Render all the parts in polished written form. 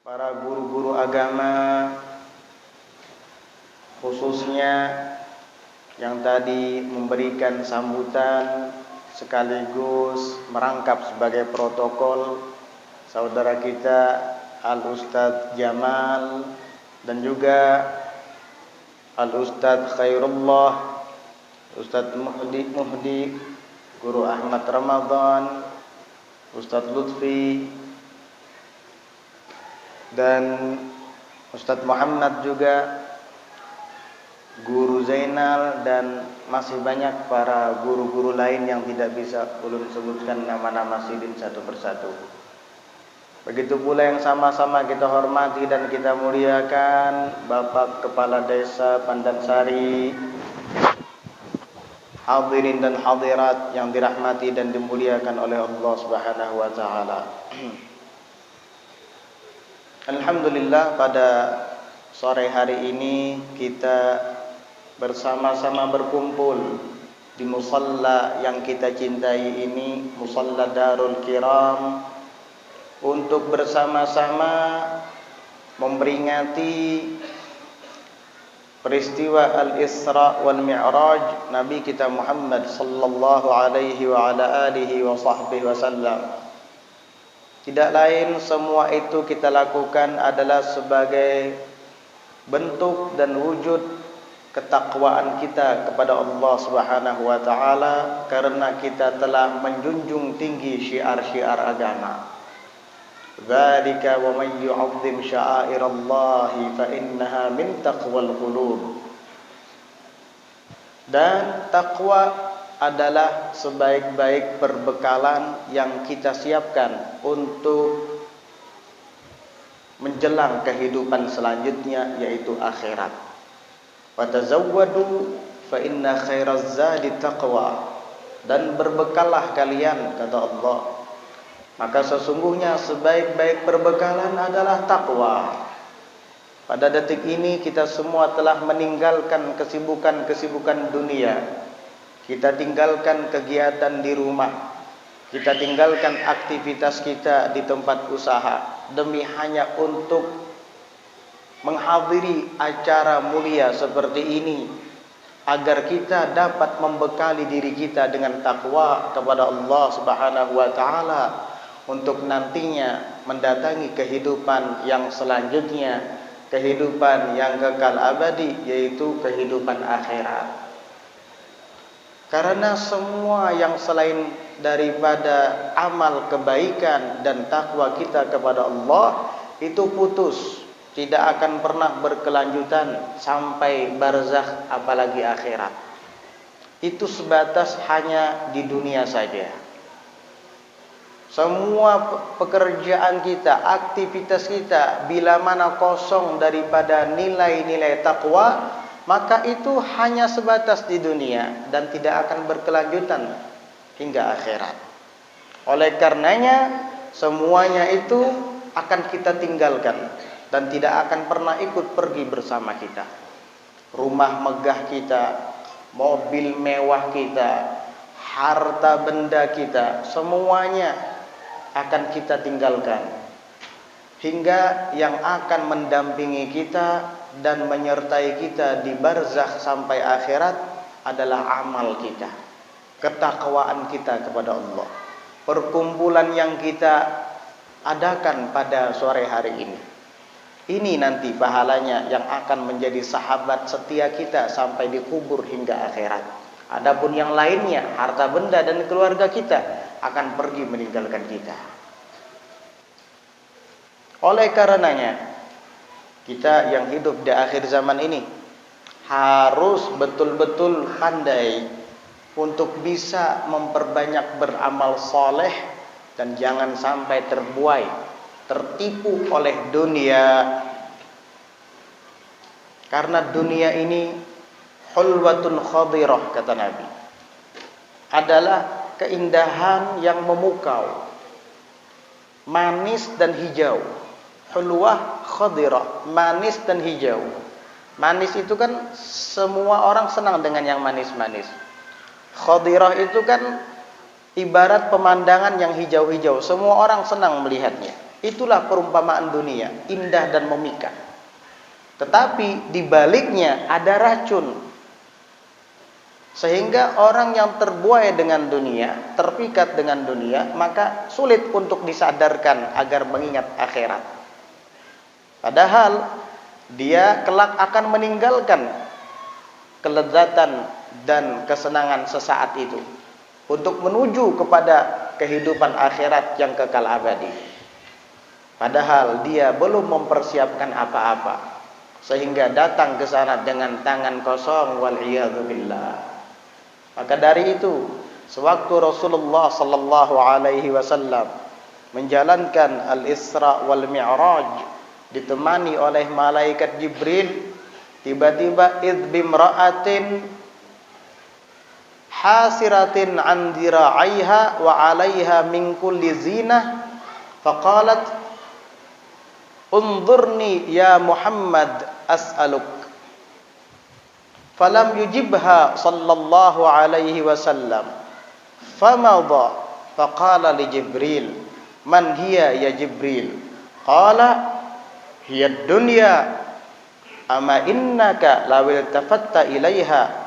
para guru-guru agama, khususnya yang tadi memberikan sambutan sekaligus merangkap sebagai protokol, saudara kita Al-Ustadz Jamal dan juga Al-Ustadz Khairullah, Ustadz Muhdi, Guru Ahmad Ramadan, Ustadz Lutfi, dan Ustadz Muhammad juga, Guru Zainal, dan masih banyak para guru-guru lain yang tidak bisa ulun sebutkan nama-nama sidin satu persatu. Begitu pula yang sama-sama kita hormati dan kita muliakan Bapak Kepala Desa Pandansari, hadirin dan hadirat yang dirahmati dan dimuliakan oleh Allah Subhanahu wa taala. Alhamdulillah, pada sore hari ini kita bersama-sama berkumpul di musalla yang kita cintai ini, Musalla Darul Kiram, untuk bersama-sama memperingati peristiwa Al-Isra wal Mi'raj Nabi kita Muhammad sallallahu alaihi wa ala alihi wa sahbihi wasallam. Tidak lain, semua itu kita lakukan adalah sebagai bentuk dan wujud ketakwaan kita kepada Allah Subhanahu wa taala, karena kita telah menjunjung tinggi syiar-syiar agama. Dzalika wa may yu'azzim sya'airallahi fa innaha min taqwal qulub. Dan takwa adalah sebaik-baik perbekalan yang kita siapkan untuk menjelang kehidupan selanjutnya, yaitu akhirat. Wa tazawwadu fa inna khairaz zadi taqwa. Dan berbekallah kalian, kata Allah, maka sesungguhnya sebaik-baik perbekalan adalah takwa. Pada detik ini kita semua telah meninggalkan kesibukan-kesibukan dunia. Kita tinggalkan kegiatan di rumah. Kita tinggalkan aktivitas kita di tempat usaha demi hanya untuk menghadiri acara mulia seperti ini, agar kita dapat membekali diri kita dengan takwa kepada Allah Subhanahu wa taala untuk nantinya mendatangi kehidupan yang selanjutnya, kehidupan yang kekal abadi, yaitu kehidupan akhirat. Karena semua yang selain daripada amal kebaikan dan takwa kita kepada Allah itu putus, tidak akan pernah berkelanjutan sampai barzakh, apalagi akhirat. Itu sebatas hanya di dunia saja. Semua pekerjaan kita, aktivitas kita, bila mana kosong daripada nilai-nilai takwa, maka itu hanya sebatas di dunia dan tidak akan berkelanjutan hingga akhirat. Oleh karenanya, semuanya itu akan kita tinggalkan dan tidak akan pernah ikut pergi bersama kita. Rumah megah kita, mobil mewah kita, harta benda kita, semuanya akan kita tinggalkan. Hingga yang akan mendampingi kita dan menyertai kita di barzakh sampai akhirat adalah amal kita, ketakwaan kita kepada Allah, perkumpulan yang kita adakan pada sore hari ini. Ini nanti pahalanya yang akan menjadi sahabat setia kita sampai dikubur hingga akhirat. Adapun yang lainnya, harta benda dan keluarga kita, akan pergi meninggalkan kita. Oleh karenanya, kita yang hidup di akhir zaman ini harus betul-betul pandai untuk bisa memperbanyak beramal soleh dan jangan sampai terbuai, tertipu oleh dunia. Karena dunia ini hulwatun khadirah, kata Nabi, adalah keindahan yang memukau, manis dan hijau. Hulwah khadirah, manis dan hijau. Manis itu kan semua orang senang dengan yang manis-manis. Khadirah itu kan ibarat pemandangan yang hijau-hijau, semua orang senang melihatnya. Itulah perumpamaan dunia, indah dan memikat. Tetapi di baliknya ada racun. Sehingga orang yang terbuai dengan dunia, terpikat dengan dunia, maka sulit untuk disadarkan agar mengingat akhirat. Padahal dia kelak akan meninggalkan kelezatan dan kesenangan sesaat itu untuk menuju kepada kehidupan akhirat yang kekal abadi. Padahal dia belum mempersiapkan apa-apa, sehingga datang ke sana dengan tangan kosong, wal'iyadzu billah. Maka dari itu, sewaktu Rasulullah sallallahu alaihi wasallam menjalankan al-Isra wal Mi'raj ditemani oleh malaikat Jibril, tiba-tiba idh bimra'atin hasiratin an dira'aiha wa 'alaiha min kulli zinah faqalat unzurni ya Muhammad as'aluk. Falam yujibha sallallahu alaihi wasallam. Famadha faqala li Jibril, man hiya ya Jibril? Qala hiya dunya, ama innaka lawil tafatta ilaiha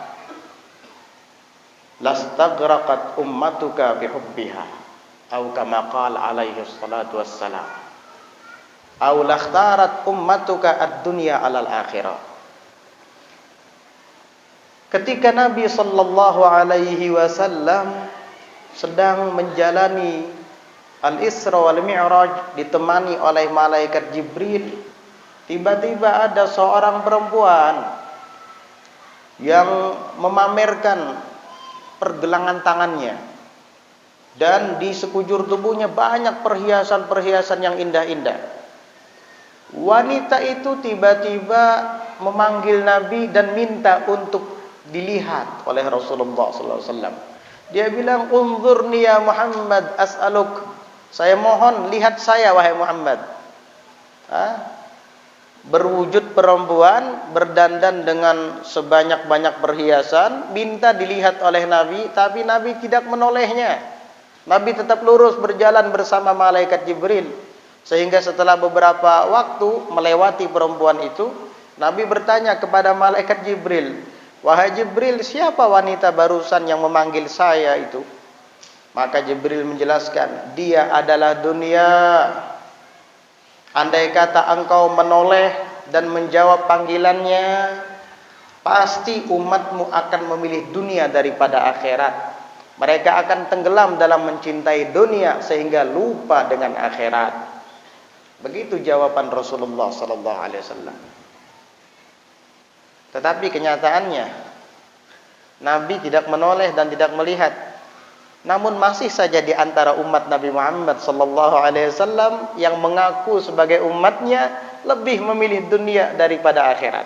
lastaghraqat ummatuka bihubbiha, atau kama qala alaihi salatu wassalam, aw lakhtarat ummatuka ad-dunya 'alal akhirah. Ketika Nabi sallallahu alaihi wasallam sedang menjalani al-Isra wal Mi'raj ditemani oleh malaikat Jibril, tiba-tiba ada seorang perempuan yang memamerkan pergelangan tangannya, dan di sekujur tubuhnya banyak perhiasan-perhiasan yang indah-indah. Wanita itu tiba-tiba memanggil Nabi dan minta untuk dilihat oleh Rasulullah SAW. Dia bilang, unzurni ya Muhammad as'aluk. Saya mohon, lihat saya wahai Muhammad. Berwujud perempuan, berdandan dengan sebanyak-banyak perhiasan, minta dilihat oleh Nabi, tapi Nabi tidak menolehnya. Nabi tetap lurus berjalan bersama malaikat Jibril. Sehingga setelah beberapa waktu melewati perempuan itu, Nabi bertanya kepada malaikat Jibril, wahai Jibril, siapa wanita barusan yang memanggil saya itu? Maka Jibril menjelaskan, dia adalah dunia. Andai kata engkau menoleh dan menjawab panggilannya, pasti umatmu akan memilih dunia daripada akhirat. Mereka akan tenggelam dalam mencintai dunia sehingga lupa dengan akhirat. Begitu jawaban Rasulullah sallallahu alaihi wasallam. Tetapi kenyataannya Nabi tidak menoleh dan tidak melihat. Namun masih saja di antara umat Nabi Muhammad sallallahu alaihi wasallam yang mengaku sebagai umatnya lebih memilih dunia daripada akhirat.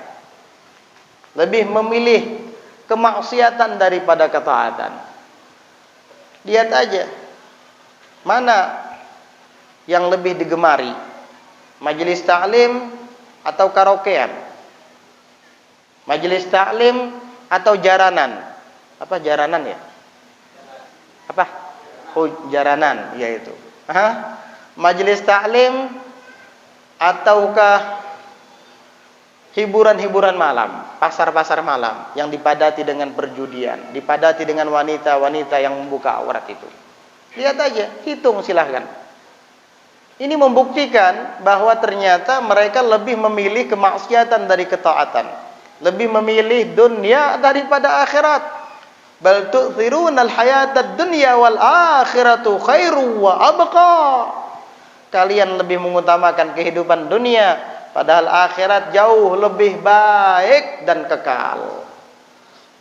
Lebih memilih kemaksiatan daripada ketaatan. Lihat aja, mana yang lebih digemari? Majelis ta'lim atau karaokean? Majelis ta'lim atau jaranan? Apa jaranan ya? Apa? Oh, jaranan, yaitu. Majelis ta'lim ataukah hiburan-hiburan malam, pasar-pasar malam yang dipadati dengan perjudian, dipadati dengan wanita-wanita yang membuka aurat itu? Lihat aja, hitung silahkan. Ini membuktikan bahwa ternyata mereka lebih memilih kemaksiatan dari ketaatan, lebih memilih dunia daripada akhirat. Bal tu'thirunal hayatad dunya wal akhiratu khairu wa abqa. Kalian lebih mengutamakan kehidupan dunia, padahal akhirat jauh lebih baik dan kekal.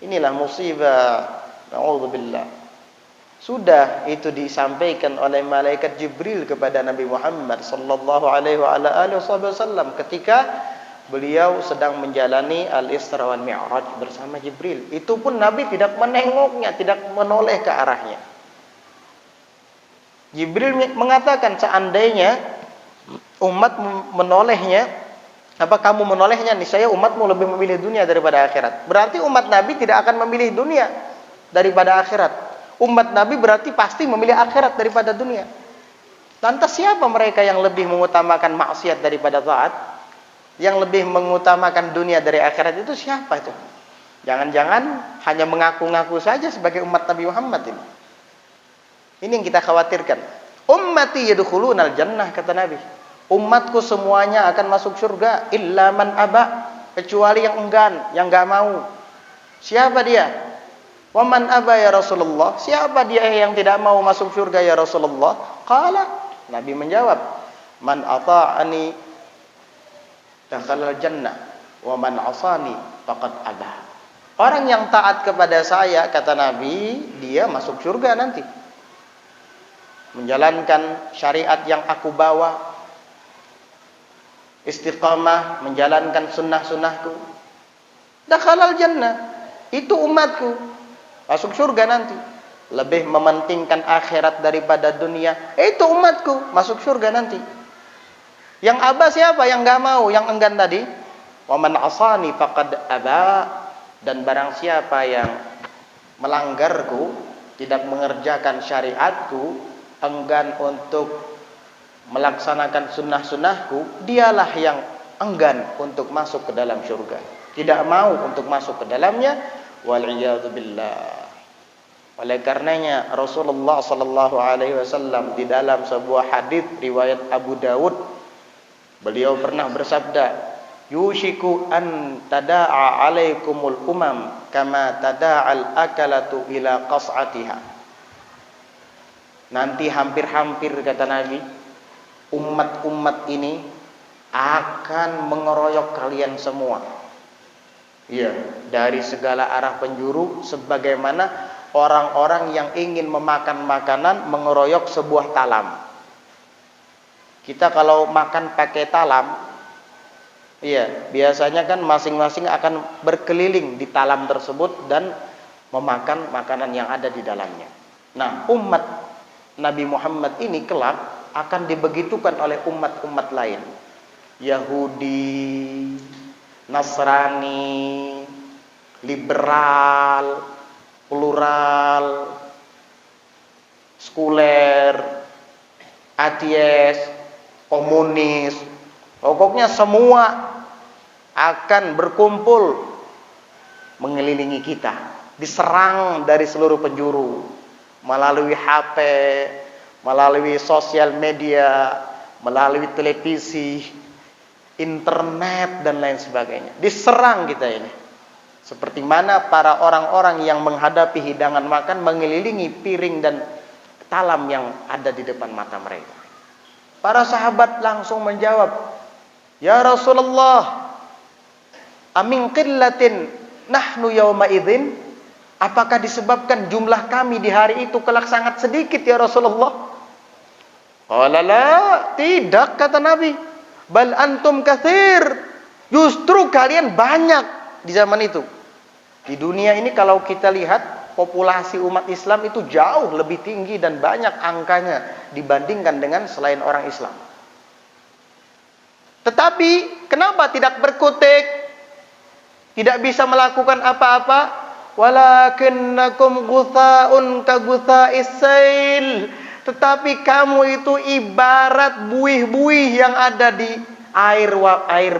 Inilah musibah. Na'udzubillah. Sudah itu disampaikan oleh malaikat Jibril kepada Nabi Muhammad sallallahu alaihi wasallam ketika beliau sedang menjalani al-Isra wal Mi'raj bersama Jibril. Itu pun Nabi tidak menengoknya, tidak menoleh ke arahnya. Jibril mengatakan, seandainya umat menolehnya, apa kamu menolehnya, niscaya umatmu lebih memilih dunia daripada akhirat. Berarti umat Nabi tidak akan memilih dunia daripada akhirat. Umat Nabi berarti pasti memilih akhirat daripada dunia. Lantas siapa mereka yang lebih mengutamakan maksiat daripada taat? Yang lebih mengutamakan dunia dari akhirat itu siapa itu? Jangan-jangan hanya mengaku-ngaku saja sebagai umat Nabi Muhammad ini. Ini yang kita khawatirkan. Ummati yadkhulunal jannah, kata Nabi. Umatku semuanya akan masuk surga illa man aba, kecuali yang enggan, yang enggak mau. Siapa dia? Wa man aba ya Rasulullah? Siapa dia yang tidak mau masuk surga ya Rasulullah? Qala, Nabi menjawab, man ata'ani dakhalal jannah wa man asani faqad aba. Orang yang taat kepada saya, kata Nabi, dia masuk surga nanti. Menjalankan syariat yang aku bawa, istiqamah, menjalankan sunnah-sunnahku, dakhalal jannah, itu umatku, masuk surga nanti. Lebih mementingkan akhirat daripada dunia, itu umatku, masuk surga nanti. Yang aba siapa? Yang enggak mau, yang enggan tadi. Wa man asani faqad aba. Dan barang siapa yang melanggarku, tidak mengerjakan syariatku, enggan untuk melaksanakan sunnah-sunnahku, dialah yang enggan untuk masuk ke dalam surga, tidak mau untuk masuk ke dalamnya. Wal'iyadzubillah. Oleh karenanya Rasulullah sallallahu alaihi wasallam di dalam sebuah hadis riwayat Abu Dawud, beliau pernah bersabda, yushiku an tada'a alaikumul umam kama tada'al akalatu ila qas'atiha. Nanti hampir-hampir, kata Nabi, umat-umat ini akan mengeroyok kalian semua. Ya, dari segala arah penjuru, sebagaimana orang-orang yang ingin memakan makanan mengeroyok sebuah talam. Kita kalau makan pakai talam, iya, biasanya kan masing-masing akan berkeliling di talam tersebut dan memakan makanan yang ada di dalamnya. Nah, umat Nabi Muhammad ini kelak akan dibegitukan oleh umat-umat lain. Yahudi, Nasrani, liberal, plural, sekuler, ateis, komunis, pokoknya semua akan berkumpul mengelilingi kita, diserang dari seluruh penjuru, melalui HP, melalui sosial media, melalui televisi, internet dan lain sebagainya. Diserang kita ini. Seperti mana para orang-orang yang menghadapi hidangan makan mengelilingi piring dan talam yang ada di depan mata mereka. Para sahabat langsung menjawab, ya Rasulullah, amin qillatin nahnu yawma idzin? Apakah disebabkan jumlah kami di hari itu kelak sangat sedikit ya Rasulullah? Qala la, tidak, kata Nabi. Bal antum katsir. Justru kalian banyak di zaman itu. Di dunia ini kalau kita lihat populasi umat Islam itu jauh lebih tinggi dan banyak angkanya dibandingkan dengan selain orang Islam. Tetapi kenapa tidak berkutik? Tidak bisa melakukan apa-apa? Walakinnakum gutha'un ka gutha'is sail. Tetapi kamu itu ibarat buih-buih yang ada di air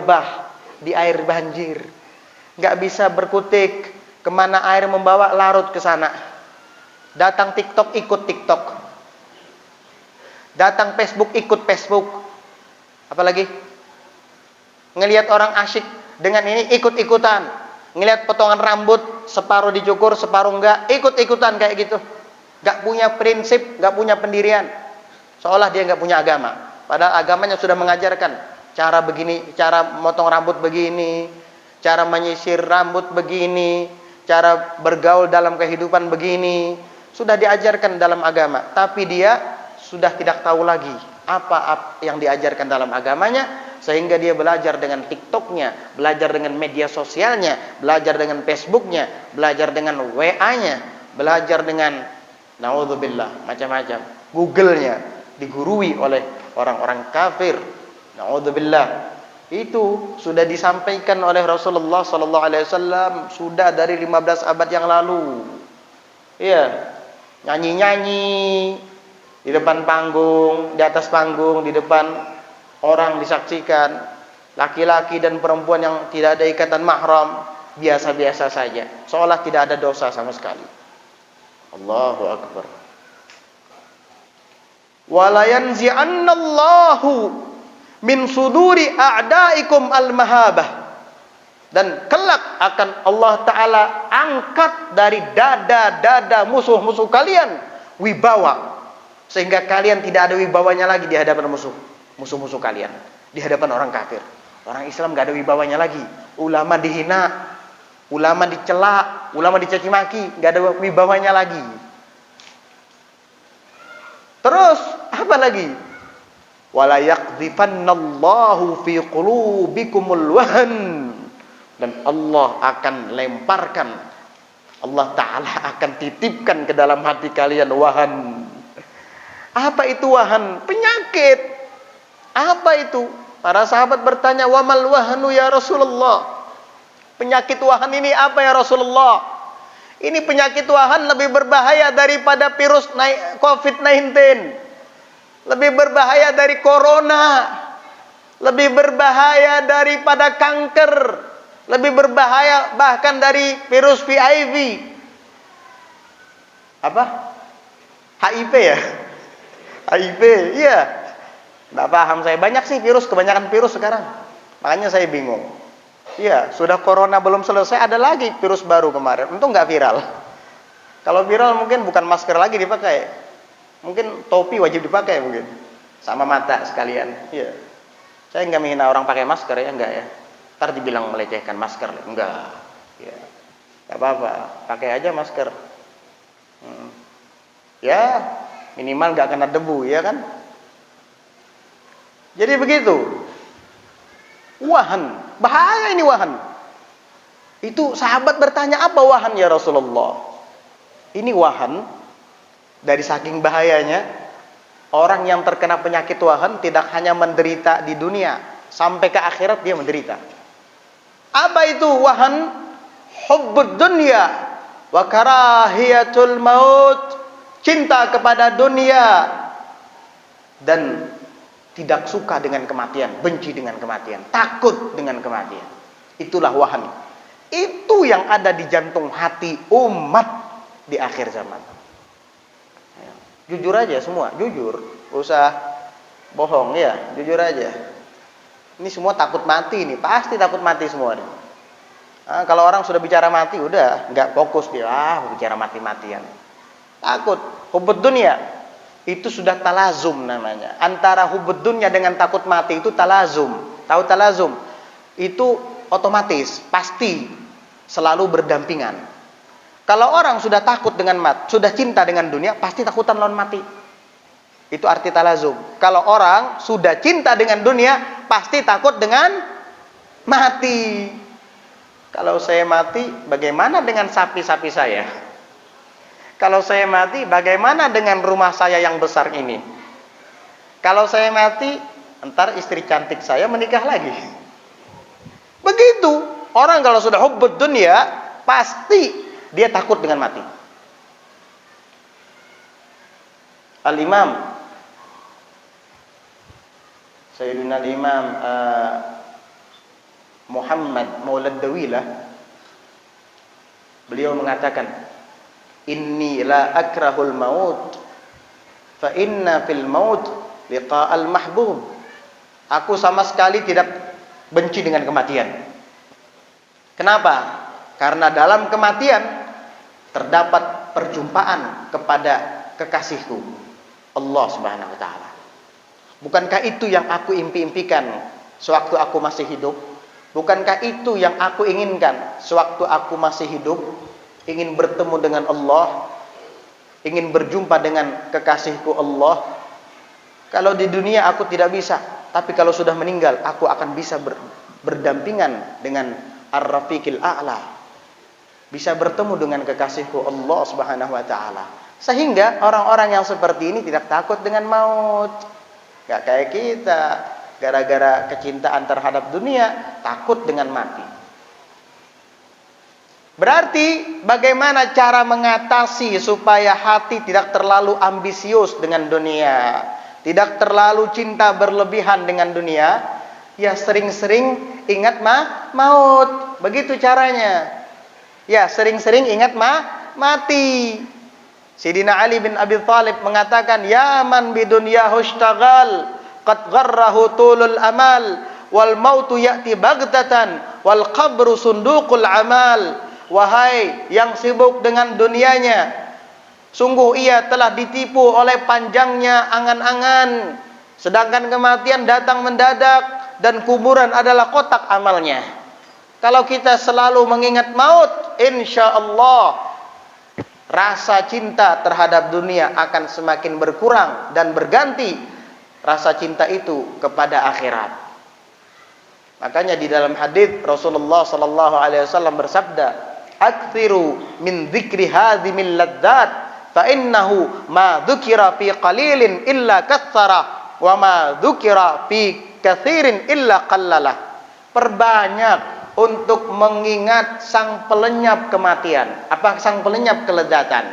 bah, di air banjir. Nggak bisa berkutik, kemana air membawa larut ke sana. Datang TikTok ikut TikTok, datang Facebook ikut Facebook. Apalagi ngelihat orang asyik dengan ini ikut-ikutan, ngelihat potongan rambut separuh dicukur separuh enggak, ikut-ikutan kayak gitu. Gak punya prinsip, gak punya pendirian, seolah dia gak punya agama. Padahal agamanya sudah mengajarkan cara begini, cara motong rambut begini, cara menyisir rambut begini, cara bergaul dalam kehidupan begini, sudah diajarkan dalam agama. Tapi dia sudah tidak tahu lagi apa yang diajarkan dalam agamanya, sehingga dia belajar dengan TikToknya, belajar dengan media sosialnya, belajar dengan Facebooknya, belajar dengan WA-nya, belajar dengan naudzubillah macam-macam, Google-nya digurui oleh orang-orang kafir. Naudzubillah. Itu sudah disampaikan oleh Rasulullah sallallahu alaihi wasallam sudah dari 15 abad yang lalu. Iya, nyanyi-nyanyi, Di depan panggung, di atas panggung, di depan orang disaksikan, laki-laki dan perempuan yang tidak ada ikatan mahram, biasa-biasa saja, seolah tidak ada dosa sama sekali. Allahu akbar. Wala yanzi'annallahu min suduri a'daikum al-mahabah. Dan kelak akan Allah Ta'ala angkat dari dada-dada musuh-musuh kalian wibawa, sehingga kalian tidak ada wibawanya lagi di hadapan musuh-musuh kalian, di hadapan orang kafir. Orang Islam gak ada wibawanya lagi. Ulama dihina, ulama dicela, ulama dicaci maki, gak ada wibawanya lagi. Terus apa lagi? Wala yaqdhifannallahu fi qulubikumul wahn. Dan Allah akan lemparkan, Allah Ta'ala akan titipkan ke dalam hati kalian wahan. Apa itu wahan? Penyakit. Apa itu? Para sahabat bertanya, wamal wahanu ya Rasulullah? Penyakit wahan ini apa ya Rasulullah? Ini penyakit wahan lebih berbahaya daripada virus COVID-19. Lebih berbahaya dari corona. Lebih berbahaya daripada kanker. Lebih berbahaya bahkan dari virus HIV. Apa? HIV ya? HIV, iya. Nggak paham saya. Banyak sih virus, kebanyakan virus sekarang. Makanya saya bingung. Iya, sudah corona belum selesai, ada lagi virus baru kemarin. Untung nggak viral. Kalau viral mungkin bukan masker lagi dipakai. Mungkin topi wajib dipakai mungkin. Sama mata sekalian. Iya. Saya nggak menghina orang pakai masker ya, enggak ya. Ntar dibilang melecehkan masker, enggak. Ya, nggak apa-apa, pakai aja masker. Ya, minimal nggak kena debu, ya kan? Jadi begitu. Wahan, bahaya ini wahan. Itu sahabat bertanya, apa wahan ya Rasulullah? Ini wahan, dari saking bahayanya, orang yang terkena penyakit wahan tidak hanya menderita di dunia, sampai ke akhirat dia menderita. Apa itu wahan? Hubbud dunya wa karahiyatul maut. Cinta kepada dunia dan tidak suka dengan kematian, benci dengan kematian, takut dengan kematian. Itulah wahan. Itu yang ada di jantung hati umat di akhir zaman. Jujur aja semua, jujur, gak usah bohong ya, jujur aja. Ini semua takut mati nih, pasti takut mati semua nih. Nah, kalau orang sudah bicara mati, udah nggak fokus dia, bicara mati-matian. Takut, hubud dunia itu sudah talazum namanya. Antara hubud dunia dengan takut mati itu talazum. Tahu talazum? Itu otomatis, pasti, selalu berdampingan. Kalau orang sudah takut dengan mati, sudah cinta dengan dunia, pasti takutan lawan mati. Itu arti talazum. Kalau orang sudah cinta dengan dunia, pasti takut dengan mati. Kalau saya mati, bagaimana dengan sapi-sapi saya? Kalau saya mati, bagaimana dengan rumah saya yang besar ini? Kalau saya mati, entar istri cantik saya menikah lagi. Begitu. Orang kalau sudah hubbud dunia, pasti dia takut dengan mati. Al-Imam Sayyidina Al-Imam Muhammad Maulad Dawilah, beliau mengatakan, inni la akrahul maut fa inna fil maut liqa'al mahbub. Aku sama sekali tidak benci dengan kematian. Kenapa? Karena dalam kematian terdapat perjumpaan kepada kekasihku, Allah Subhanahu wa taala. Bukankah itu yang aku impi-impikan sewaktu aku masih hidup? Bukankah itu yang aku inginkan sewaktu aku masih hidup? Ingin bertemu dengan Allah, ingin berjumpa dengan kekasihku Allah. Kalau di dunia aku tidak bisa, tapi kalau sudah meninggal aku akan bisa berdampingan dengan Ar-Rafiqil A'la. Bisa bertemu dengan kekasihku Allah Subhanahu wa taala. Sehingga orang-orang yang seperti ini tidak takut dengan maut. Gak kayak kita, gara-gara kecintaan terhadap dunia takut dengan mati. Berarti bagaimana cara mengatasi supaya hati tidak terlalu ambisius dengan dunia, tidak terlalu cinta berlebihan dengan dunia? Ya sering-sering ingat maut. Begitu caranya. Ya sering-sering ingat mati. Sayyidina Ali bin Abi Thalib mengatakan, "Ya man bidunyahu ishtaghal, qad gharrahu tulul amal, wal mautu ya'ti baghtatan, wal qabru sunduqul amal." Wahai yang sibuk dengan dunianya, sungguh ia telah ditipu oleh panjangnya angan-angan, sedangkan kematian datang mendadak dan kuburan adalah kotak amalnya. Kalau kita selalu mengingat maut, insya Allah rasa cinta terhadap dunia akan semakin berkurang dan berganti rasa cinta itu kepada akhirat. Makanya di dalam hadis Rasulullah sallallahu alaihi wasallam bersabda, "Aktsiru min dzikri hadzimil ladzat fa innahu ma dzukira fi qalilin illa katsara wa ma dzukira fi katsirin illa qallalah." Perbanyak untuk mengingat sang pelenyap kematian. Apa sang pelenyap kelezatan?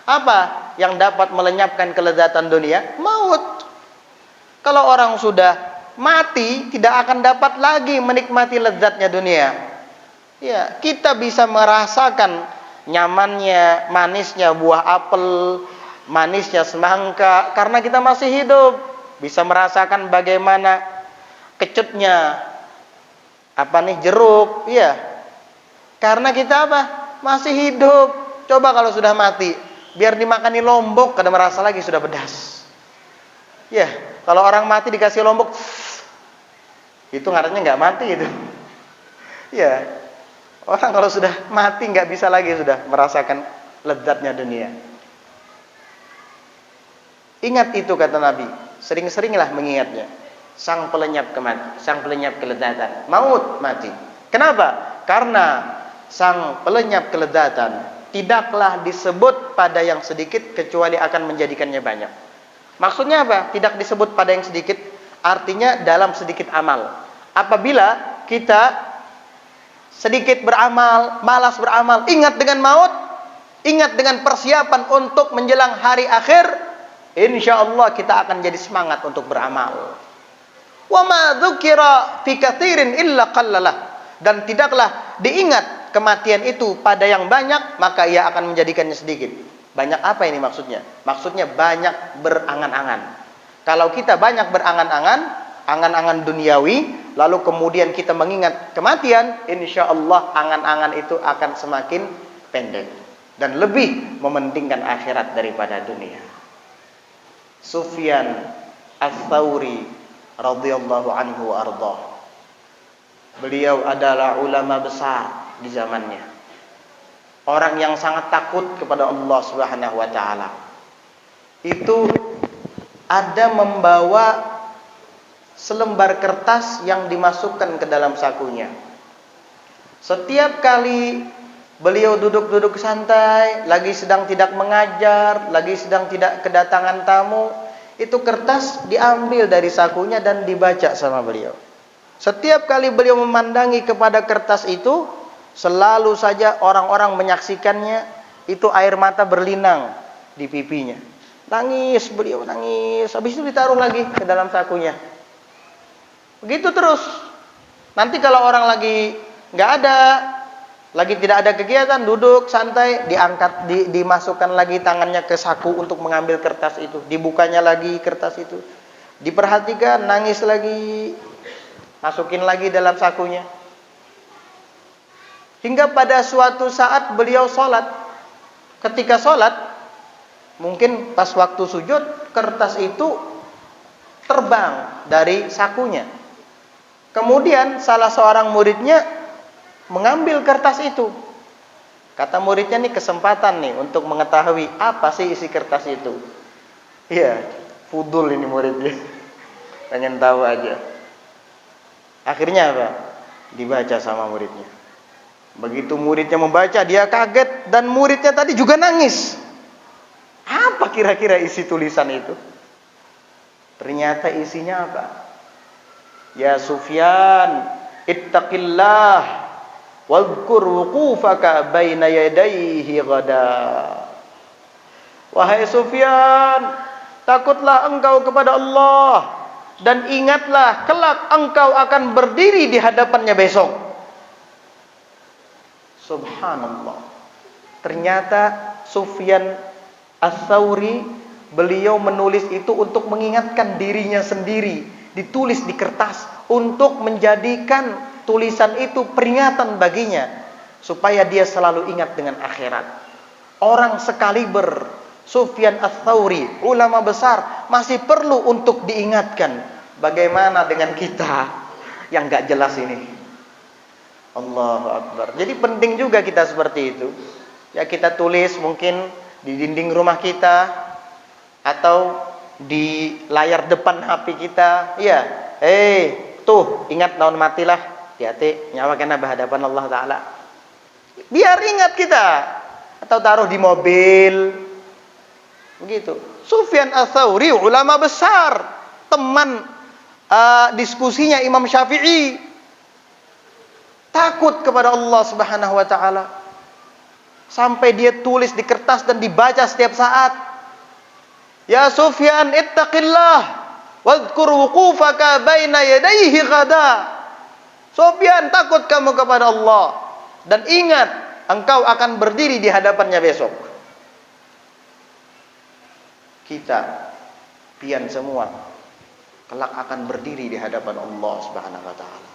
Apa yang dapat melenyapkan kelezatan dunia? Maut. Kalau orang sudah mati, tidak akan dapat lagi menikmati lezatnya dunia. Ya, kita bisa merasakan nyamannya, manisnya buah apel, manisnya semangka karena kita masih hidup. Bisa merasakan bagaimana kecutnya jeruk, ya. Karena kita masih hidup. Coba kalau sudah mati, biar dimakani lombok kada merasa lagi sudah pedas. Ya, kalau orang mati dikasih lombok, itu ngarannya nggak mati itu. Ya. Orang kalau sudah mati nggak bisa lagi sudah merasakan lezatnya dunia. Ingat itu kata Nabi, sering-seringlah mengingatnya. Sang pelenyap kematian, sang pelenyap kelezatan, maut, mati. Kenapa? Karena sang pelenyap kelezatan tidaklah disebut pada yang sedikit kecuali akan menjadikannya banyak. Maksudnya apa? Tidak disebut pada yang sedikit, artinya dalam sedikit amal. Apabila kita sedikit beramal, malas beramal, ingat dengan maut, ingat dengan persiapan untuk menjelang hari akhir, insya Allah kita akan jadi semangat untuk beramal. Wa ma dzukira fi katsirin illa qallalah, dan tidaklah diingat kematian itu pada yang banyak, maka ia akan menjadikannya sedikit. Banyak apa ini maksudnya? Maksudnya banyak berangan-angan. Kalau kita banyak berangan-angan, angan-angan duniawi, lalu kemudian kita mengingat kematian, insya Allah angan-angan itu akan semakin pendek dan lebih mementingkan akhirat daripada dunia. Sufyan Ats-Tsauri radhiyallahu anhu wa ardhah, beliau adalah ulama besar di zamannya, orang yang sangat takut kepada Allah Subhanahu wa taala. Itu ada membawa selembar kertas yang dimasukkan ke dalam sakunya. Setiap kali beliau duduk-duduk santai, lagi sedang tidak mengajar, lagi sedang tidak kedatangan tamu, itu kertas diambil dari sakunya dan dibaca sama beliau. Setiap kali beliau memandangi kepada kertas itu, selalu saja orang-orang menyaksikannya, itu air mata berlinang di pipinya. Nangis beliau, nangis. Habis itu ditaruh lagi ke dalam sakunya. Begitu terus. Nanti kalau orang lagi nggak ada, lagi tidak ada kegiatan, duduk santai, diangkat, dimasukkan lagi tangannya ke saku untuk mengambil kertas itu, dibukanya lagi kertas itu, diperhatikan, nangis lagi, masukin lagi dalam sakunya. Hingga pada suatu saat beliau sholat. Ketika sholat, mungkin pas waktu sujud, kertas itu terbang dari sakunya. Kemudian salah seorang muridnya mengambil kertas itu. Kata muridnya, nih kesempatan nih untuk mengetahui apa sih isi kertas itu. Iya, fudul ini muridnya. Pengen tahu aja. Akhirnya apa? Dibaca sama muridnya. Begitu muridnya membaca, dia kaget dan muridnya tadi juga nangis. Apa kira-kira isi tulisan itu? Ternyata isinya apa? Ya Sufyan, ittaqillah wadhkur wuqufaka baina yadayhi ghada. Wahai Sufyan, takutlah engkau kepada Allah dan ingatlah kelak engkau akan berdiri di hadapannya besok. Subhanallah. Ternyata Sufyan Ats-Tsauri, beliau menulis itu untuk mengingatkan dirinya sendiri. Ditulis di kertas untuk menjadikan tulisan itu peringatan baginya, supaya dia selalu ingat dengan akhirat. Orang sekaliber Sufyan Ats-Tsauri, ulama besar, masih perlu untuk diingatkan. Bagaimana dengan kita yang gak jelas ini? Allahu Akbar. Jadi penting juga kita seperti itu. Ya, kita tulis mungkin di dinding rumah kita atau di layar depan HP kita. Iya, tuh ingat naon matilah. Hati-hati nyawa kena berhadapan Allah Ta'ala. Biar ingat kita. Atau taruh di mobil. Begitu. Sufyan Ats-Tsauri, ulama besar, teman diskusinya Imam Syafi'i, takut kepada Allah Subhanahu wa Ta'ala, sampai dia tulis di kertas dan dibaca setiap saat. Ya Sufyan, ittaqillah wadhkur wuqufaka baina yadayhi ghada. Sufyan, takut kamu kepada Allah dan ingat engkau akan berdiri di hadapannya besok. Kita, pian semua, kelak akan berdiri di hadapan Allah Subhanahu wa Ta'ala.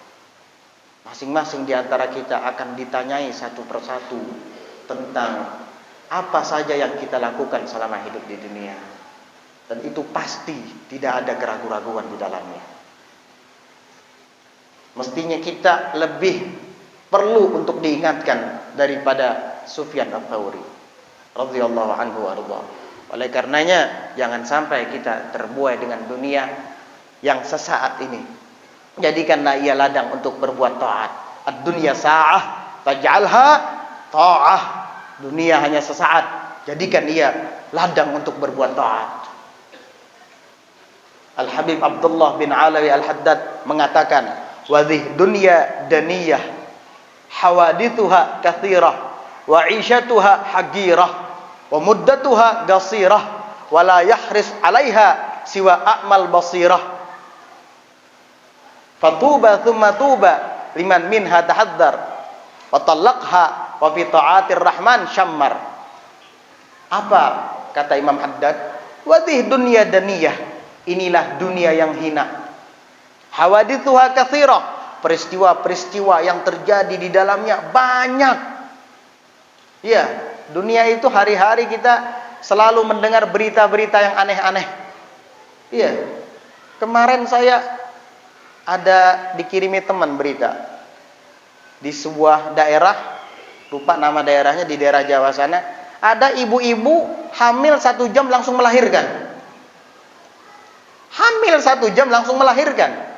Masing-masing di antara kita akan ditanyai satu persatu tentang apa saja yang kita lakukan selama hidup di dunia. Dan itu pasti tidak ada keraguan-raguan di dalamnya. Mestinya kita lebih perlu untuk diingatkan daripada Sufyan Ats-Tsauri radhiyallahu anhu warḍah. Oleh karenanya jangan sampai kita terbuai dengan dunia yang sesaat ini. Jadikanlah ia ladang untuk berbuat taat. Ad-dunya sa'ah faj'alha ta'ah. Dunia hanya sesaat, jadikan ia ladang untuk berbuat taat. Al-Habib Abdullah bin Alawi Al-Haddad mengatakan, wadhih dunya daniyah hawadithuha kathirah wa 'ishatuha hagirah wa muddatuha qasirah wa la yahris 'alaiha siwa a'mal basirah. Fatuba thumma tuba liman minha tahadzar wa talaqha wa fi ta'atir rahman syammar. Apa kata Imam Haddad? Wadhih dunya daniyah, inilah dunia yang hina. Hawadithuha katsirah, peristiwa-peristiwa yang terjadi di dalamnya banyak. Ya, dunia itu hari-hari kita selalu mendengar berita-berita yang aneh-aneh. Iya. Kemarin saya ada dikirimi teman berita di sebuah daerah, lupa nama daerahnya, di daerah Jawa sana, ada ibu-ibu hamil 1 jam langsung melahirkan. Hamil 1 jam langsung melahirkan.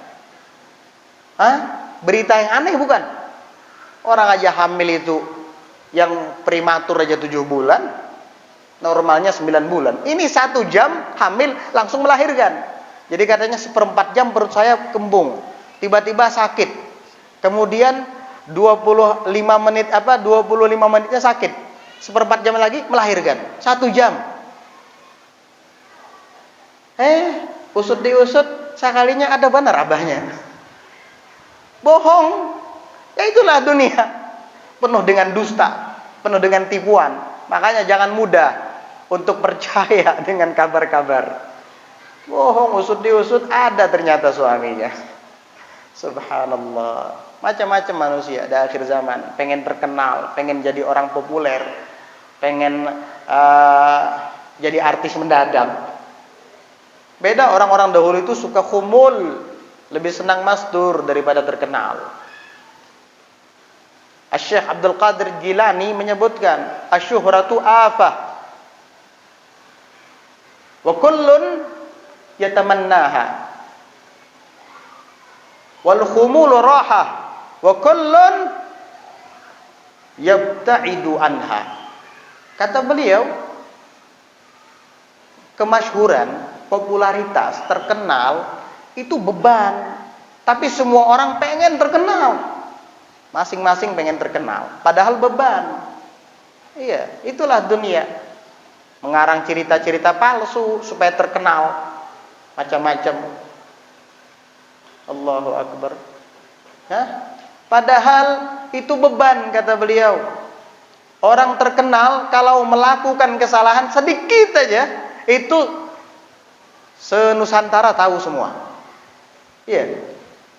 Berita yang aneh bukan? Orang aja hamil itu yang prematur aja 7 bulan, normalnya 9 bulan. Ini 1 jam hamil langsung melahirkan. Jadi katanya 1/4 jam perut saya kembung, tiba-tiba sakit. Kemudian 25 menitnya sakit. 1/4 jam lagi melahirkan. 1 jam. Usut diusut, sekalinya ada benar abahnya. Bohong. Ya itulah dunia. Penuh dengan dusta, penuh dengan tipuan. Makanya jangan mudah untuk percaya dengan kabar-kabar. Bohong, usut diusut, ada ternyata suaminya. Subhanallah. Macam-macam manusia di akhir zaman, pengen terkenal, pengen jadi orang populer, pengen jadi artis mendadak. Beda orang-orang dahulu itu suka khumul, lebih senang mastur daripada terkenal. Asy-Syaikh Abdul Qadir Jilani menyebutkan, asyuhratu afah wa kullun yatamannaha wal khumulu rahah wa kullun yabta'idu anha. Kata beliau, kemasyhuran, popularitas, terkenal itu beban, tapi semua orang pengen terkenal. Masing-masing pengen terkenal, padahal beban. Iya, itulah dunia. Mengarang cerita-cerita palsu supaya terkenal, macam-macam. Allahu Akbar. Hah? Padahal itu beban, kata beliau. Orang terkenal kalau melakukan kesalahan sedikit aja, itu senusantara tahu semua. Iya.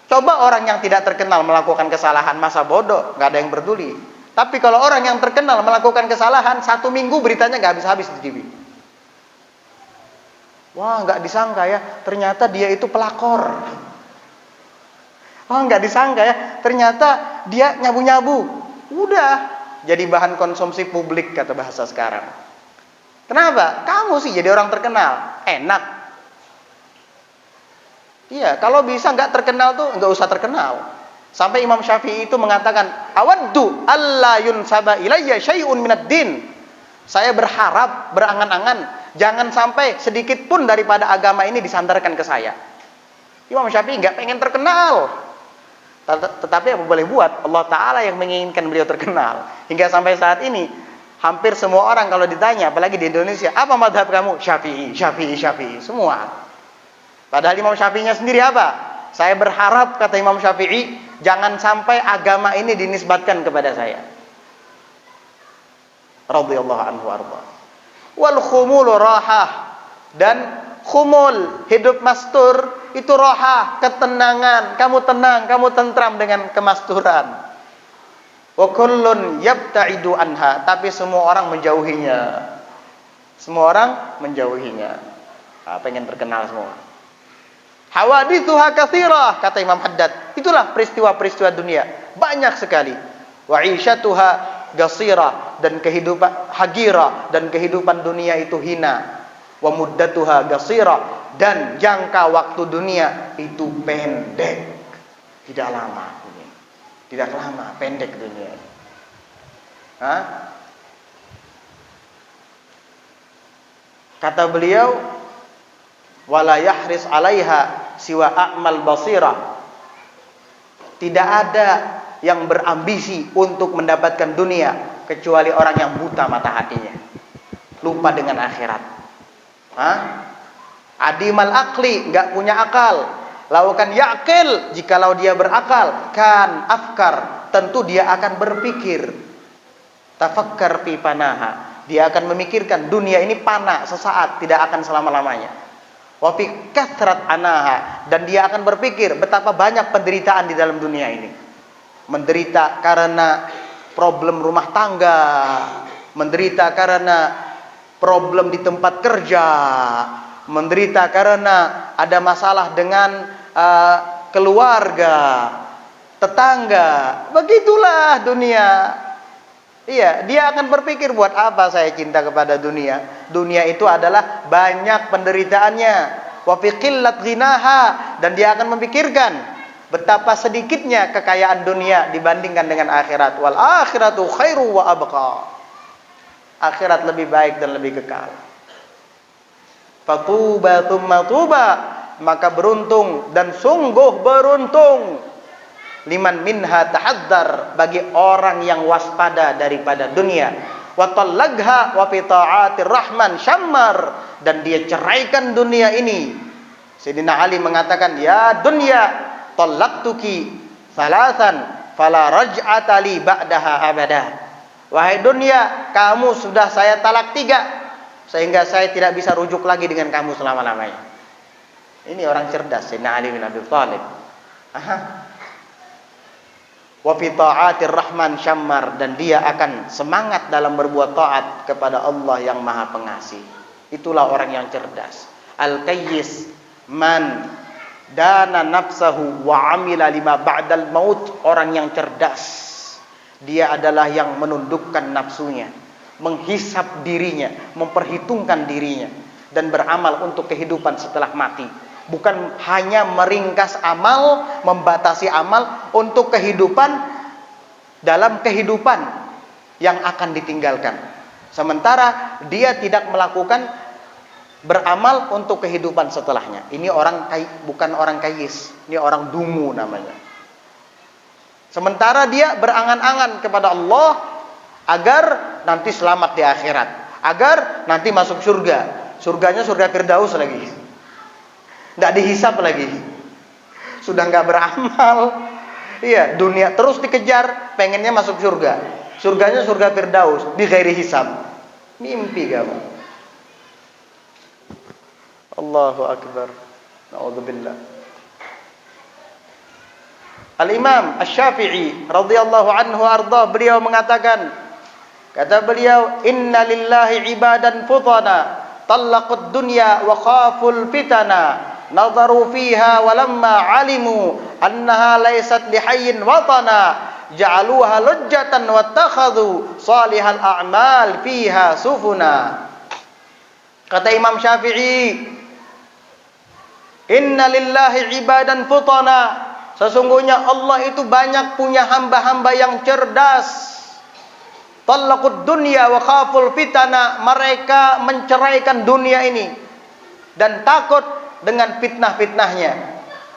Coba orang yang tidak terkenal melakukan kesalahan, masa bodoh, nggak ada yang peduli. Tapi kalau orang yang terkenal melakukan kesalahan, 1 minggu beritanya nggak habis-habis di TV. Wah, nggak disangka ya, ternyata dia itu pelakor. Wah, nggak disangka ya, ternyata dia nyabu-nyabu. Udah, jadi bahan konsumsi publik kata bahasa sekarang. Kenapa? Kamu sih jadi orang terkenal, enak. Iya, kalau bisa nggak terkenal tuh nggak usah terkenal. Sampai Imam Syafi'i itu mengatakan, awaddu alla yunsaba ilayya syai'un minad din. Saya berharap, berangan-angan, jangan sampai sedikit pun daripada agama ini disandarkan ke saya. Imam Syafi'i nggak pengen terkenal. Tetapi apa boleh buat, Allah Ta'ala yang menginginkan beliau terkenal. Hingga sampai saat ini, hampir semua orang kalau ditanya, apalagi di Indonesia, apa madhab kamu? Syafi'i, Syafi'i, Syafi'i, semua. Padahal Imam Syafi'inya sendiri apa? Saya berharap, kata Imam Syafi'i, jangan sampai agama ini dinisbatkan kepada saya. Radhiyallahu anhu arda. Wal khumulu rahah. Dan khumul, hidup mastur, itu rahah, ketenangan. Kamu tenang, kamu tentram dengan kemasturan. Wa kullun yabta'idu anha. Tapi semua orang menjauhinya. Semua orang menjauhinya. Pengen terkenal semua. Hawadithuha katsirah, kata Imam Haddad. Itulah peristiwa-peristiwa dunia, banyak sekali. Wa 'ishatuha qasirah, dan kehidupan hagira, dan kehidupan dunia itu hina. Wa muddatuha qasirah, dan jangka waktu dunia itu pendek. Tidak lama dunia. Tidak lama, pendek dunia. Hah? Kata beliau, wala yahris 'alaiha siwa a'mal basirah. Tidak ada yang berambisi untuk mendapatkan dunia kecuali orang yang buta mata hatinya, lupa dengan akhirat. Hah? Adimal akli, enggak punya akal. Laukan yaqil, jikalau dia berakal, kan afkar, tentu dia akan berpikir. Tafakkar fi panaha, dia akan memikirkan dunia ini panah, sesaat, tidak akan selama-lamanya. Wa fi kathrat anaha, dan dia akan berpikir betapa banyak penderitaan di dalam dunia ini. Menderita karena problem rumah tangga, menderita karena problem di tempat kerja, menderita karena ada masalah dengan keluarga, tetangga. Begitulah dunia. Iya, dia akan berpikir, buat apa saya cinta kepada dunia? Dunia itu adalah banyak penderitaannya. Wa fi qillat ghinaha, dan dia akan memikirkan betapa sedikitnya kekayaan dunia dibandingkan dengan akhirat. Wal akhiratu khairu wa abqa. Akhirat lebih baik dan lebih kekal. Fatuba tsumma tuba, maka beruntung dan sungguh beruntung. Liman minha tahaddar, bagi orang yang waspada daripada dunia. Wa tallaqha wa fi ta'atir rahman syammar, dan dia ceraikan dunia ini. Sayyidina Ali mengatakan, ya dunya tallaqtuki salasan fala raj'ata li ba'daha abada. Wahai dunia, kamu sudah saya talak 3, sehingga saya tidak bisa rujuk lagi dengan kamu selama-lamanya. Ini orang cerdas, Sayyidina Ali bin Abi Thalib. Wa fi ta'atir rahman syammar, dan dia akan semangat dalam berbuat taat kepada Allah yang Maha Pengasih. Itulah orang yang cerdas. Al-qayyis man dana nafsahu wa amila lima ba'dal maut. Orang yang cerdas, dia adalah yang menundukkan nafsunya, menghisap dirinya, memperhitungkan dirinya, dan beramal untuk kehidupan setelah mati. Bukan hanya meringkas amal, membatasi amal untuk kehidupan dalam kehidupan yang akan ditinggalkan. Sementara dia tidak melakukan beramal untuk kehidupan setelahnya. Ini orang bukan orang kayis, ini orang dungu namanya. Sementara dia berangan-angan kepada Allah agar nanti selamat di akhirat, agar nanti masuk surga. Surganya surga Firdaus lagi. Enggak dihisap lagi. Sudah enggak beramal. Iya, dunia terus dikejar, pengennya masuk surga. Surganya surga Firdaus di ghairi hisab. Mimpi kamu. Allahu akbar. Na'udzubillah. Al-Imam Asy-Syafi'i radhiyallahu anhu arda, beliau mengatakan, kata beliau, inna lillahi ibadan futana talaqud dunya wa khaful fitana nazaru fiha walamma alimu annaha laysat lihayyin watana ja'aluha lujjatan wattakhadhu salihal a'mal fiha sufuna. Kata Imam Syafi'i, inna lillahi ibadan futana, sesungguhnya Allah itu banyak punya hamba-hamba yang cerdas. Talaqud dunya wa khaful fitana, mereka menceraikan dunia ini dan takut dengan fitnah-fitnahnya.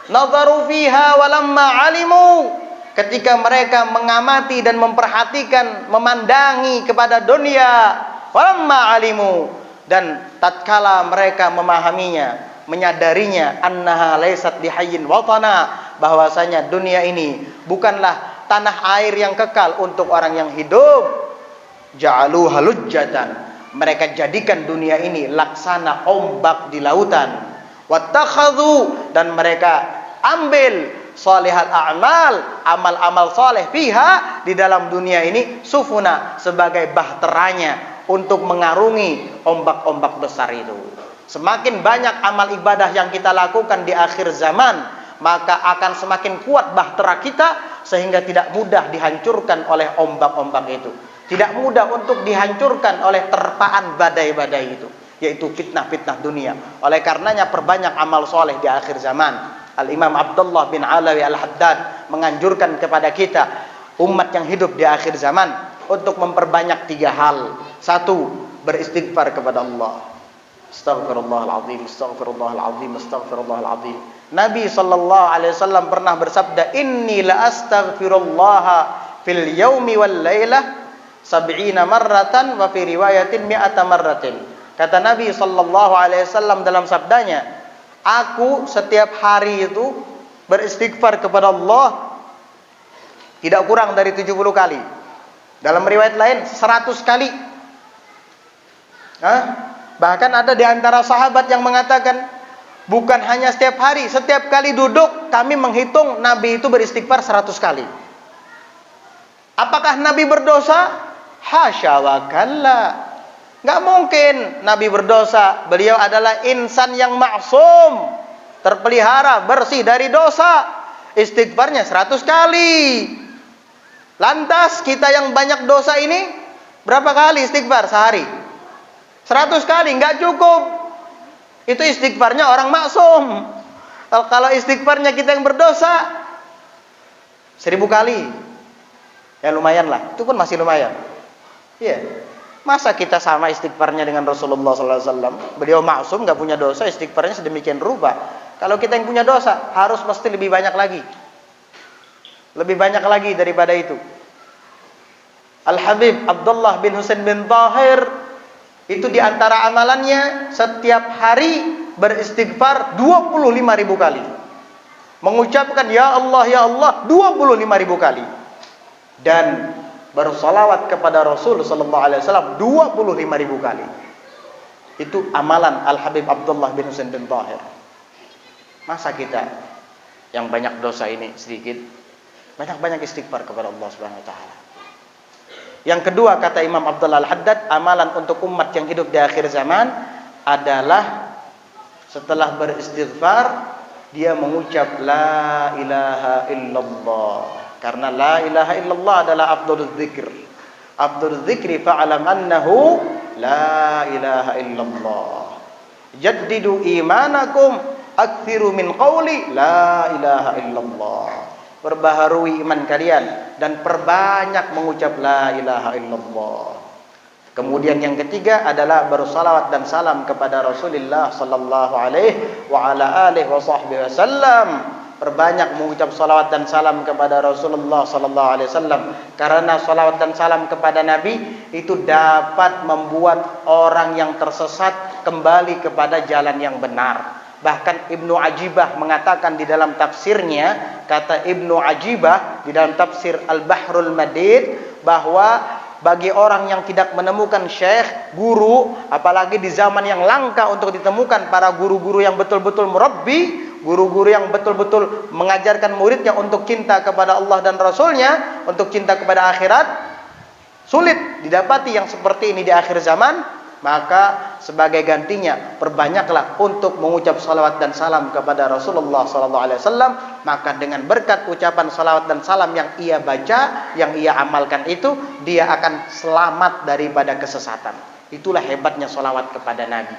Nazaru fiha walamma alimu, ketika mereka mengamati dan memperhatikan, memandangi kepada dunia, walamma alimu, dan tatkala mereka memahaminya, menyadarinya, annaha laysat bihayyin watana, bahwasanya dunia ini bukanlah tanah air yang kekal untuk orang yang hidup. Ja'alu halujjatan, mereka jadikan dunia ini laksana ombak di lautan. Wattakhadhu, dan mereka ambil salihal a'mal, amal-amal saleh fiha, di dalam dunia ini, sufuna, sebagai bahteranya untuk mengarungi ombak-ombak besar itu. Semakin banyak amal ibadah yang kita lakukan di akhir zaman, maka akan semakin kuat bahtera kita, sehingga tidak mudah dihancurkan oleh ombak-ombak itu, tidak mudah untuk dihancurkan oleh terpaan badai-badai itu, yaitu fitnah-fitnah dunia. Oleh karenanya perbanyak amal soleh di akhir zaman. Al-Imam Abdullah bin Alawi Al-Haddad menganjurkan kepada kita, umat yang hidup di akhir zaman, untuk memperbanyak 3 hal. 1, beristighfar kepada Allah. Astaghfirullahaladzim, astaghfirullahaladzim, astaghfirullahaladzim. Nabi SAW pernah bersabda, inni la astaghfirullaha fil yaumi wal lailah sab'ina marratan wa fi riwayatin mi'ata marratin. Kata Nabi SAW dalam sabdanya, aku setiap hari itu beristighfar kepada Allah tidak kurang dari 70 kali. Dalam riwayat lain 100 kali. Bahkan ada di antara sahabat yang mengatakan, bukan hanya setiap hari, setiap kali duduk kami menghitung Nabi itu beristighfar 100 kali. Apakah Nabi berdosa? Hasya wa kalla. Nggak mungkin Nabi berdosa. Beliau adalah insan yang maksum, terpelihara, bersih dari dosa. Istighfarnya 100 kali. Lantas kita yang banyak dosa ini berapa kali istighfar sehari? 100 kali, nggak cukup. Itu istighfarnya orang maksum. Kalau istighfarnya kita yang berdosa 1000 kali, ya lumayan lah. Itu pun masih lumayan. Iya. Masa kita sama istighfarnya dengan Rasulullah SAW? Beliau maksum, nggak punya dosa, istighfarnya sedemikian rupa. Kalau kita yang punya dosa, harus pasti lebih banyak lagi. Lebih banyak lagi daripada itu. Al-Habib Abdullah bin Husain bin Tahir, itu diantara amalannya setiap hari beristighfar 25.000 kali. Mengucapkan ya Allah 25.000 kali. Dan bersolawat kepada Rasul sallallahu alaihi wasallam 25.000 kali. Itu amalan Al-Habib Abdullah bin Husain bin Tahir. Masa kita yang banyak dosa ini sedikit? Banyak-banyak istighfar kepada Allah Subhanahu wa taala. Yang kedua, kata Imam Abdullah Al-Haddad, amalan untuk umat yang hidup di akhir zaman adalah setelah beristighfar dia mengucap la ilaha illallah. Karena la ilaha illallah adalah afdhalul dzikr. Afdhalul dzikri fa'lam annahu la ilaha illallah. Jaddidu imanakum aktsiru min qawli la ilaha illallah. Perbaharui iman kalian dan perbanyak mengucap la ilaha illallah. Kemudian yang ketiga adalah bersalawat dan salam kepada Rasulullah sallallahu alaihi wa ala alihi wasallam. perbanyak mengucap salawat dan salam kepada Rasulullah sallallahu alaihi wasallam, karena salawat dan salam kepada Nabi itu dapat membuat orang yang tersesat kembali kepada jalan yang benar. Bahkan Ibnu Ajibah mengatakan di dalam tafsirnya, kata Ibnu Ajibah di dalam tafsir Al-Bahrul Madid, bahwa bagi orang yang tidak menemukan syekh, guru, apalagi di zaman yang langka untuk ditemukan para guru-guru yang betul-betul murabbi, guru-guru yang betul-betul mengajarkan muridnya untuk cinta kepada Allah dan Rasulnya, untuk cinta kepada akhirat, sulit didapati yang seperti ini di akhir zaman. Maka sebagai gantinya perbanyaklah untuk mengucap salawat dan salam kepada Rasulullah SAW. Maka dengan berkat ucapan salawat dan salam yang ia baca, yang ia amalkan itu, dia akan selamat daripada kesesatan. Itulah hebatnya salawat kepada Nabi.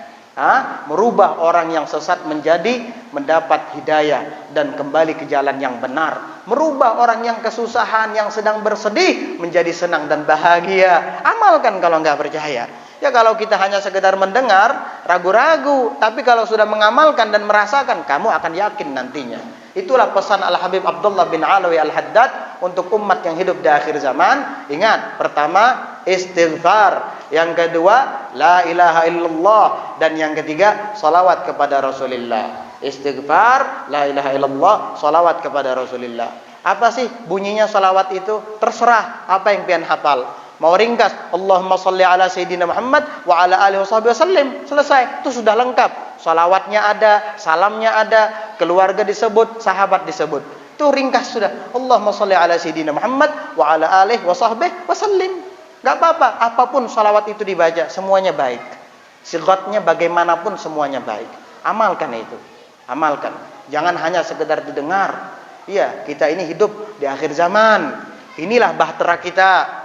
Merubah orang yang sesat menjadi mendapat hidayah dan kembali ke jalan yang benar. Merubah orang yang kesusahan, yang sedang bersedih menjadi senang dan bahagia. Amalkan kalau nggak percaya. Ya kalau kita hanya sekedar mendengar, ragu-ragu. Tapi kalau sudah mengamalkan dan merasakan, kamu akan yakin nantinya. Itulah pesan Al-Habib Abdullah bin Alawi Al-Haddad untuk umat yang hidup di akhir zaman. Ingat, pertama istighfar, yang kedua la ilaha illallah, dan yang ketiga salawat kepada Rasulullah. Istighfar, la ilaha illallah, salawat kepada Rasulullah. Apa sih bunyinya salawat itu? Terserah apa yang pian hafal. Mau ringkas, Allahumma salli ala Sayyidina Muhammad wa ala alihi wasallam. Selesai, itu sudah lengkap. Salawatnya ada, salamnya ada, keluarga disebut, sahabat disebut. Itu ringkas sudah. Allahumma salli ala Sayyidina Muhammad wa ala alihi wasallam. Gak apa-apa, apapun salawat itu dibaca, semuanya baik. Sigatnya bagaimanapun semuanya baik. Amalkan itu. Amalkan. Jangan hanya sekedar didengar. Iya, kita ini hidup di akhir zaman. Inilah bahtera kita.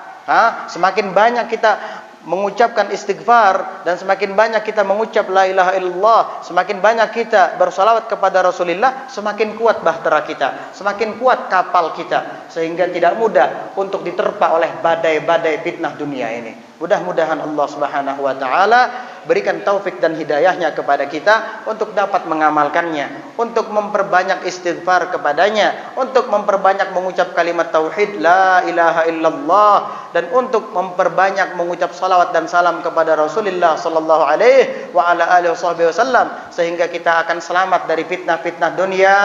Semakin banyak kita mengucapkan istighfar dan semakin banyak kita mengucap la ilaha illallah, semakin banyak kita bersalawat kepada Rasulullah, semakin kuat bahtera kita, semakin kuat kapal kita, sehingga tidak mudah untuk diterpa oleh badai-badai fitnah dunia ini. Mudah-mudahan Allah Subhanahu wa taala berikan taufik dan hidayahnya kepada kita untuk dapat mengamalkannya, untuk memperbanyak istighfar kepadanya, untuk memperbanyak mengucap kalimat tauhid la ilaha illallah, dan untuk memperbanyak mengucap salawat dan salam kepada Rasulullah sallallahu alaihi wa ala alihi wasallam, sehingga kita akan selamat dari fitnah-fitnah dunia,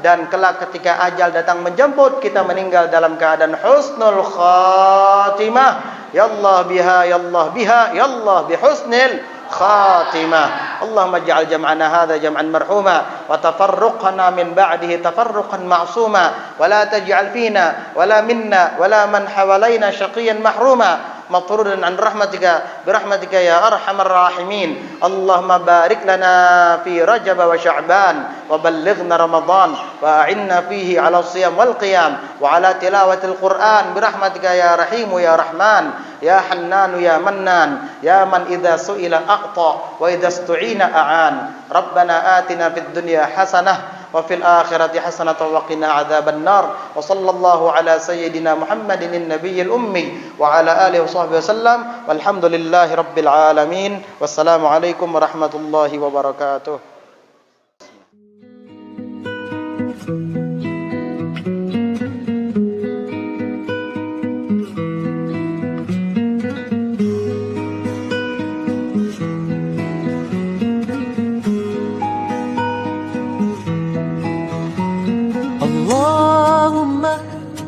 dan kelak ketika ajal datang menjemput, kita meninggal dalam keadaan husnul khatimah. Ya Allah biha, ya Allah biha, ya Allah bihusnil khatimah. Allahumma ij'al jam'ana hadha jam'an marhuma wa tafarruqana min ba'dihi tafarruqan ma'suma wa la taj'al fina wa la minna wa la man hawalaina syaqiyan mahruma مطرودا عن رحمتك برحمتك يا أرحم الراحمين. اللهم بارك لنا في رجب وشعبان وبلغنا رمضان وأعنا فيه على الصيام والقيام وعلى تلاوة القرآن برحمتك يا رحيم يا رحمن يا حنان يا منان يا من إذا سئل أعطى وإذا استعين أعان. ربنا آتنا في الدنيا حسنة وفي الآخرة حسنة وقنا عذاب النار. وصلى الله على سيدنا محمد النبي الأمي وعلى آله وصحبه وسلم والحمد لله رب العالمين. والسلام عليكم ورحمة الله وبركاته.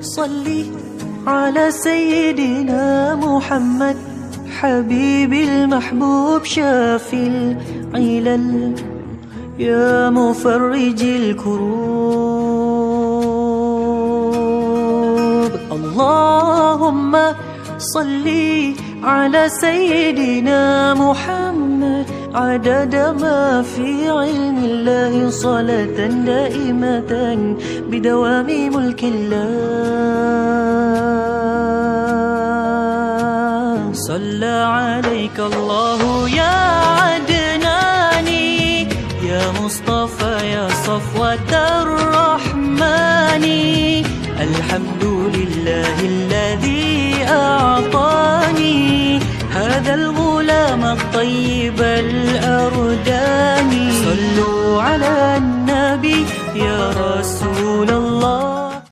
صلي على سيدنا محمد حبيب المحبوب شافي العلل يا مفرج الكروب. اللهم صلي على سيدنا محمد عدد ما في علم الله صلاة دائمة بدوام ملك الله. صلى عليك الله يا عدناني يا مصطفى يا صفوة الرحمن. الحمد لله الذي أعطاني هذا الغلام الطيب الأرداني. صلوا على النبي يا رسول